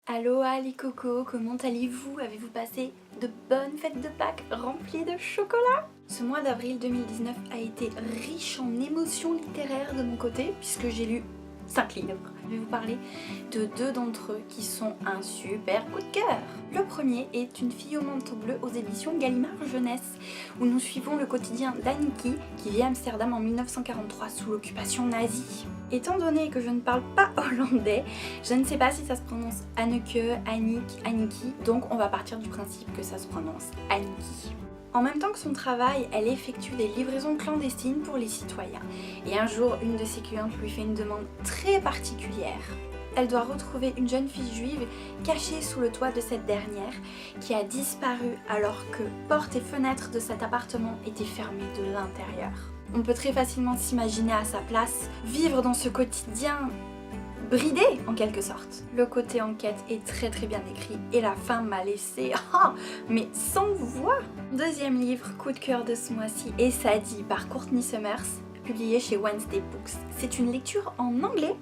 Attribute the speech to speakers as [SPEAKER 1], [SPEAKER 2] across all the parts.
[SPEAKER 1] Allo les cocos, comment allez-vous? Avez-vous passé de bonnes fêtes de Pâques remplies de chocolat? Ce mois d'avril 2019 a été riche en émotions littéraires de mon côté puisque j'ai lu 5 livres. Je vais vous parler de 2 d'entre eux qui sont un super coup de cœur. Le premier est Une fille au manteau bleu aux éditions Gallimard Jeunesse où nous suivons le quotidien d'Anniki qui vit à Amsterdam en 1943 sous l'occupation nazie. Étant donné que je ne parle pas hollandais, je ne sais pas si ça se prononce Anneke, Annick, Anniki, donc on va partir du principe que ça se prononce Anniki. En même temps que son travail, elle effectue des livraisons clandestines pour les citoyens. Et un jour, une de ses clientes lui fait une demande très particulière. Elle doit retrouver une jeune fille juive cachée sous le toit de cette dernière qui a disparu alors que portes et fenêtres de cet appartement étaient fermées de l'intérieur. On peut très facilement s'imaginer à sa place, vivre dans ce quotidien bridé en quelque sorte. Le côté enquête est très bien écrit et la fin m'a laissé mais sans voix. Deuxième livre coup de cœur de ce mois-ci est Sadie par Courtney Summers, publié chez Wednesday Books. C'est une lecture en anglais.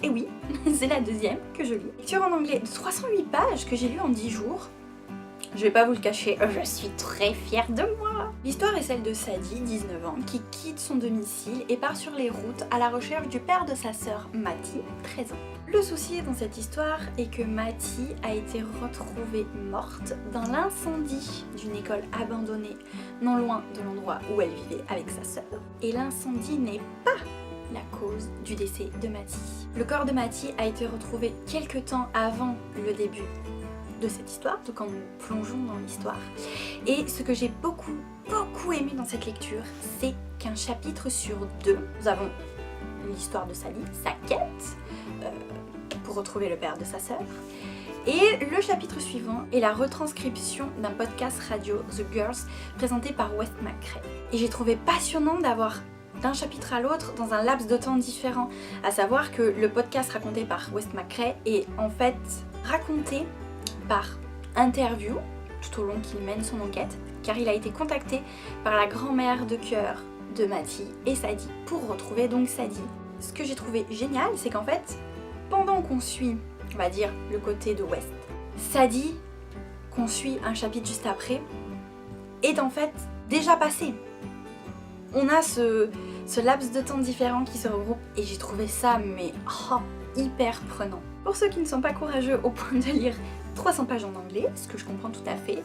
[SPEAKER 1] Et oui, c'est la deuxième que je lis. Lecture en anglais de 308 pages que j'ai lu en 10 jours. Je vais pas vous le cacher, je suis très fière de moi. L'histoire est celle de Sadie, 19 ans, qui quitte son domicile et part sur les routes à la recherche du père de sa sœur, Matty, 13 ans. Le souci dans cette histoire est que Matty a été retrouvée morte dans l'incendie d'une école abandonnée, non loin de l'endroit où elle vivait avec sa sœur. Et l'incendie n'est pas la cause du décès de Matty. Le corps de Matty a été retrouvé quelques temps avant le début de cette histoire, donc quand nous plongeons dans l'histoire. Et ce que j'ai beaucoup aimé dans cette lecture, c'est qu'un chapitre sur 2, nous avons l'histoire de Sadie, sa quête pour retrouver le père de sa sœur, et le chapitre suivant est la retranscription d'un podcast radio, The Girls, présenté par Wes McCrae. Et j'ai trouvé passionnant d'avoir d'un chapitre à l'autre dans un laps de temps différent, à savoir que le podcast raconté par Wes McCrae est en fait raconté par interview tout au long qu'il mène son enquête, car il a été contacté par la grand-mère de cœur de Matty et Sadie pour retrouver donc Sadie. Ce que j'ai trouvé génial, c'est qu'en fait, pendant qu'on suit, on va dire, le côté de West, Sadie, qu'on suit un chapitre juste après, est en fait déjà passé. On a ce laps de temps différent qui se regroupe et j'ai trouvé ça mais hyper prenant. Pour ceux qui ne sont pas courageux au point de lire 300 pages en anglais, ce que je comprends tout à fait,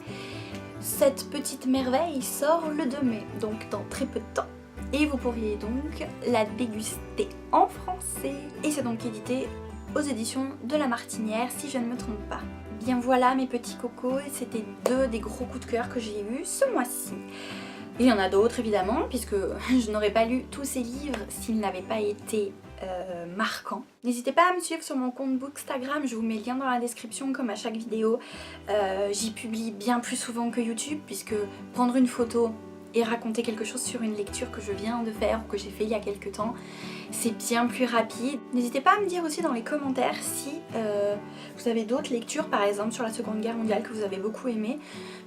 [SPEAKER 1] cette petite merveille sort le 2 mai, donc dans très peu de temps. Et vous pourriez donc la déguster en français. Et c'est donc édité aux éditions de La Martinière, si je ne me trompe pas. Bien voilà mes petits cocos, c'était 2 des gros coups de cœur que j'ai eus ce mois-ci. Il y en a d'autres évidemment, puisque je n'aurais pas lu tous ces livres s'ils n'avaient pas été marquants. N'hésitez pas à me suivre sur mon compte Bookstagram, je vous mets le lien dans la description comme à chaque vidéo. J'y publie bien plus souvent que YouTube, puisque prendre une photo et raconter quelque chose sur une lecture que je viens de faire ou que j'ai fait il y a quelques temps, c'est bien plus rapide. N'hésitez pas à me dire aussi dans les commentaires si vous avez d'autres lectures, par exemple sur la Seconde Guerre mondiale que vous avez beaucoup aimé,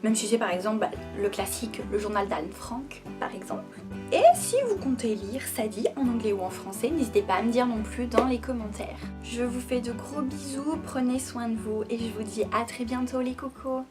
[SPEAKER 1] même si c'est par exemple le classique, le journal d'Anne Frank par exemple. Et si vous comptez lire Sadie en anglais ou en français, n'hésitez pas à me dire non plus dans les commentaires. Je vous fais de gros bisous, prenez soin de vous et je vous dis à très bientôt les cocos.